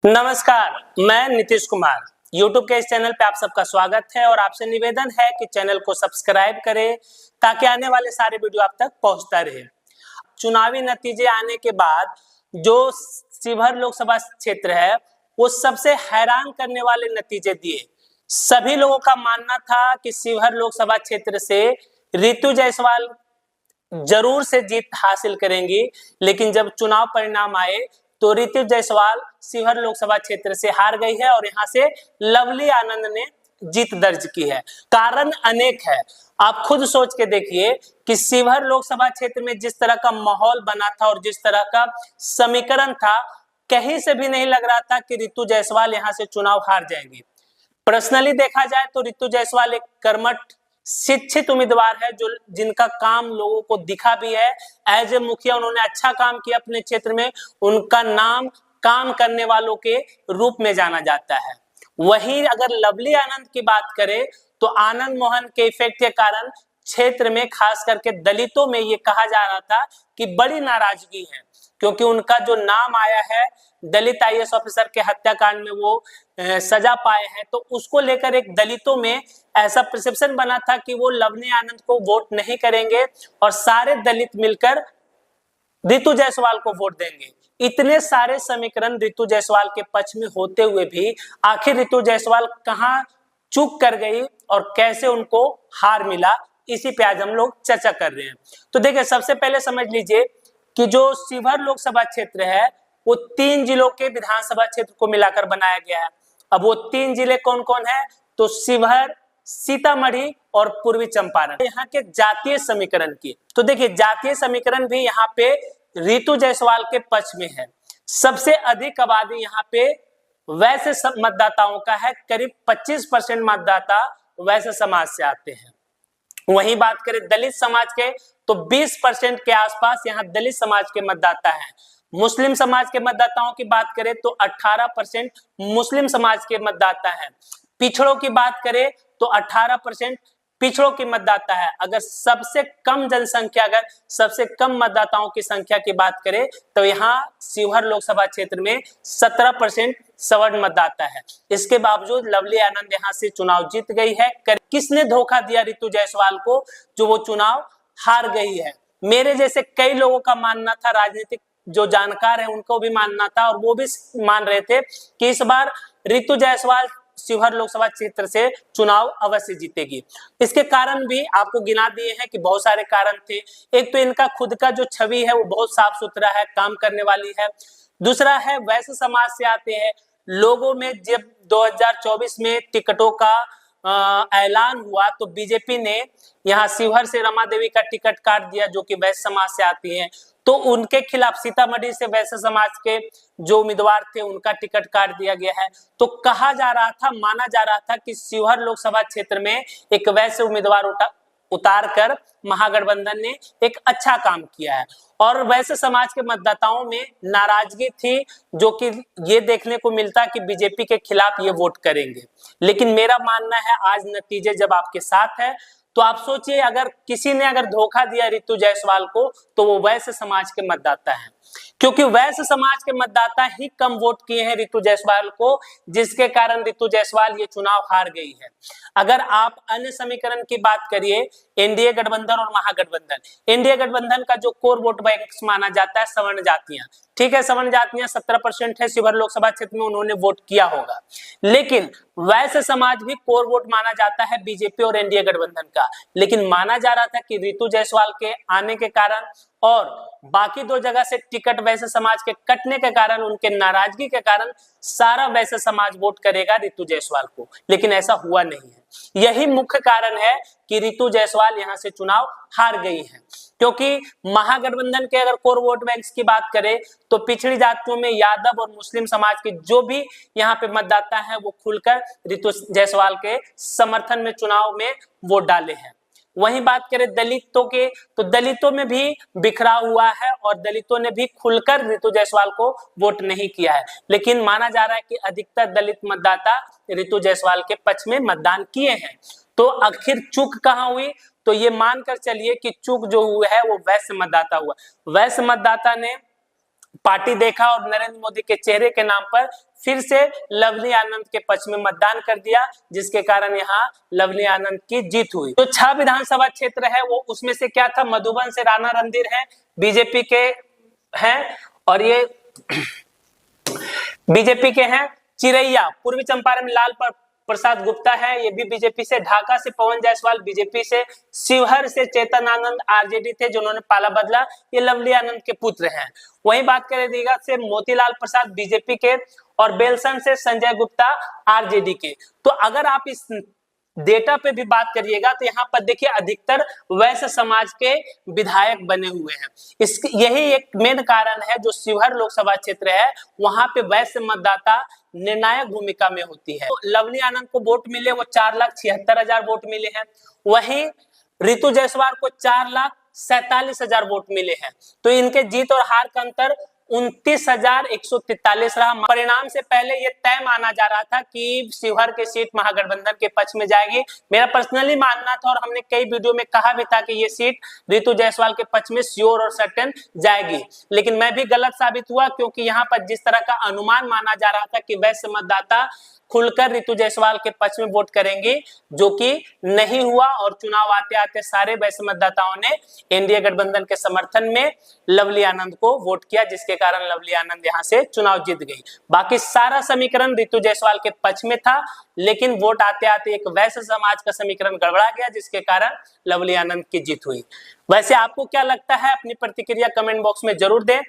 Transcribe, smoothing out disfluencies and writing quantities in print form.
नमस्कार, मैं नीतीश कुमार। YouTube के इस चैनल पे आप सबका स्वागत है और आपसे निवेदन है कि चैनल को सब्सक्राइब करें ताकि आने वाले सारे वीडियो आप तक पहुंचता रहे। चुनावी नतीजे आने के बाद जो शिवहर लोकसभा क्षेत्र है वो सबसे हैरान करने वाले नतीजे दिए। सभी लोगों का मानना था कि शिवहर लोकसभा क्षेत्र से रितु जायसवाल जरूर से जीत हासिल करेंगी, लेकिन जब चुनाव परिणाम आए तो रितु जायसवाल शिवहर लोकसभा क्षेत्र से हार गई है और यहां से लवली आनंद ने जीत दर्ज की है। कारण अनेक है, आप खुद सोच के देखिए कि शिवहर लोकसभा क्षेत्र में जिस तरह का माहौल बना था और जिस तरह का समीकरण था, कहीं से भी नहीं लग रहा था कि रितु जायसवाल यहां से चुनाव हार जाएंगी। पर्सनली देखा जाए तो रितु जायसवाल एक कर्मठ शिक्षित उम्मीदवार है जो जिनका काम लोगों को दिखा भी है। एज ए मुखिया उन्होंने अच्छा काम किया अपने क्षेत्र में, उनका नाम काम करने वालों के रूप में जाना जाता है। वहीं अगर लवली आनंद की बात करें तो आनंद मोहन के इफेक्ट के कारण क्षेत्र में खास करके दलितों में ये कहा जा रहा था कि बड़ी नाराजगी है, क्योंकि उनका जो नाम आया है दलित आईएएस ऑफिसर के हत्याकांड में वो सजा पाए हैं, तो उसको लेकर एक दलितों में ऐसा परसेप्शन बना था कि वो लवली आनंद को वोट नहीं करेंगे और सारे दलित मिलकर रितु जायसवाल को वोट देंगे। इतने सारे समीकरण रितु जायसवाल के पक्ष में होते हुए भी आखिर रितु जायसवाल कहां चूक कर गई और कैसे उनको हार मिला, इसी पे आज हम लोग चर्चा कर रहे हैं। तो देखिए, सबसे पहले समझ लीजिए कि जो शिवहर लोकसभा क्षेत्र है वो 3 जिलों के विधानसभा क्षेत्र को मिलाकर बनाया गया है। अब वो 3 जिले कौन कौन है? तो शिवहर, सीतामढ़ी और पूर्वी चंपारण। यहाँ के जातीय समीकरण की तो देखिए, जातीय समीकरण भी यहाँ पे रितु जायसवाल के पक्ष में है। सबसे अधिक आबादी यहाँ पे वैश्य मतदाताओं का है, करीब 25% मतदाता वैश्य समाज से आते हैं। वहीं बात करें दलित समाज के तो 20% के आसपास यहाँ दलित समाज के मतदाता हैं। मुस्लिम समाज के मतदाताओं की बात करें तो 18% मुस्लिम समाज के मतदाता हैं। पिछड़ों की बात करें तो 18% पिछड़ों की मतदाता है। अगर सबसे कम जनसंख्या, अगर सबसे कम मतदाताओं की संख्या की बात करें तो यहाँ शिवहर लोकसभा क्षेत्र में 17% सवर्ण मतदाता है। इसके बावजूद लवली आनंद यहाँ से चुनाव जीत गई है। किसने धोखा दिया रितु जायसवाल को जो वो चुनाव हार गई है? मेरे जैसे कई लोगों का मानना था, राजनीतिक जो जानकार है उनको भी मानना था और वो भी मान रहे थे कि इस बार रितु जायसवाल शिवहर लोकसभा क्षेत्र से चुनाव अवश्य जीतेगी। इसके कारण भी आपको गिना दिए हैं कि बहुत सारे कारण थे। एक तो इनका खुद का जो छवि है वो बहुत साफ सुथरा है, काम करने वाली है। दूसरा है वैश्य समाज से आते हैं। लोगों में जब 2024 में टिकटों का ऐलान हुआ तो बीजेपी ने यहाँ शिवहर से रमा देवी का टिकट काट दिया जो कि वैश्य समाज से आती हैं, तो उनके खिलाफ सीतामढ़ी से वैश्य समाज के जो उम्मीदवार थे उनका टिकट काट दिया गया है। तो कहा जा रहा था, माना जा रहा था कि शिवहर लोकसभा क्षेत्र में एक वैश्य उम्मीदवार उतार कर महागठबंधन ने एक अच्छा काम किया है और वैसे समाज के मतदाताओं में नाराजगी थी, जो कि ये देखने को मिलता कि बीजेपी के खिलाफ ये वोट करेंगे। लेकिन मेरा मानना है आज नतीजे जब आपके साथ है तो आप सोचिए, अगर किसी ने अगर धोखा दिया रितु जायसवाल को तो वो वैश्य समाज के मतदाता है, क्योंकि वैश्य समाज के मतदाता ही कम वोट किए हैं रितु जायसवाल को, जिसके कारण रितु जायसवाल ये चुनाव हार गई है। अगर आप अन्य समीकरण की बात करिए, एनडीए गठबंधन और महागठबंधन, एनडीए गठबंधन का जो कोर वोट बैंक माना जाता है सवर्ण जातियां, ठीक है, सवर्ण जातियां 17% है शिवहर लोकसभा क्षेत्र में, उन्होंने वोट किया होगा। लेकिन वैश्य समाज भी कोर वोट माना जाता है बीजेपी और एनडीए गठबंधन का। लेकिन माना जा रहा था कि रितु जायसवाल के आने के कारण और बाकी 2 जगह से टिकट वैश्य समाज के कटने के कारण, उनके नाराजगी के कारण सारा वैश्य समाज वोट करेगा रितु जायसवाल को, लेकिन ऐसा हुआ नहीं है। यही मुख्य कारण है कि रितु जायसवाल यहां से चुनाव हार गई है, क्योंकि महागठबंधन के अगर कोर वोट बैंक्स की बात करें तो पिछड़ी जातियों में यादव और मुस्लिम समाज के जो भी यहाँ पे मतदाता है वो खुलकर रितु जायसवाल के समर्थन में चुनाव में वोट डाले हैं। वहीं बात करें दलितों के तो दलितों में भी बिखराव हुआ है और दलितों ने भी खुलकर रितु जायसवाल को वोट नहीं किया है। लेकिन माना जा रहा है कि अधिकतर दलित मतदाता रितु जायसवाल के पक्ष में मतदान किए हैं। तो आखिर चूक कहां हुई? तो ये मानकर चलिए कि चूक जो हुआ है वो वैश्य मतदाता हुआ। वैश्य मतदाता ने पार्टी देखा और नरेंद्र मोदी के चेहरे के नाम पर फिर से लवली आनंद के पक्ष में मतदान कर दिया, जिसके कारण यहाँ लवली आनंद की जीत हुई। तो 6 विधानसभा क्षेत्र है वो, उसमें से क्या था, मधुबन से राणा रणधीर है, बीजेपी के हैं, और ये बीजेपी के हैं। चिरैया पूर्वी चंपारण में लाल प्रसाद गुप्ता है, ये भी बीजेपी से। ढाका से पवन जायसवाल बीजेपी से। शिवहर से चेतन आनंद आरजेडी थे, जिन्होंने पाला बदला, ये लवली आनंद के पुत्र हैं। वहीं बात करें रीवा से मोतीलाल प्रसाद बीजेपी के, और बेलसन से संजय गुप्ता आरजेडी के। तो अगर आप इस डेटा पे भी बात करिएगा तो यहाँ पर देखिए अधिकतर वैश्य समाज के विधायक बने हुए हैं। यही एक मेन कारण है, जो शिवहर लोकसभा क्षेत्र है वहां पे वैश्य मतदाता निर्णायक भूमिका में होती है। तो लवली आनंद को वोट मिले वो 4,76,000 वोट मिले हैं। वहीं रितु जायसवाल को 4,47,000 वोट मिले हैं। तो इनके जीत और हार का अंतर 29,143 रहा। परिणाम से पहले ये तय माना जा रहा था कि शिवहर की सीट महागठबंधन के पक्ष में जाएगी। मेरा पर्सनली मानना था और हमने कई वीडियो में कहा भी था कि ये सीट रितु जायसवाल के पक्ष में श्योर और सर्टेन जाएगी, लेकिन मैं भी गलत साबित हुआ, क्योंकि यहाँ पर जिस तरह का अनुमान माना जा रहा था कि वैश्य मतदाता खुलकर रितु जायसवाल के पक्ष में वोट करेंगे, जो कि नहीं हुआ, और चुनाव आते आते सारे वैश्य मतदाताओं ने एनडीए गठबंधन के समर्थन में लवली आनंद को वोट किया, जिसके कारण लवली आनंद यहां से चुनाव जीत गई। बाकी सारा समीकरण रितु जायसवाल के पक्ष में था, लेकिन वोट आते आते एक वैश्य समाज का समीकरण गड़बड़ा गया, जिसके कारण लवली आनंद की जीत हुई। वैसे आपको क्या लगता है, अपनी प्रतिक्रिया कमेंट बॉक्स में जरूर दें।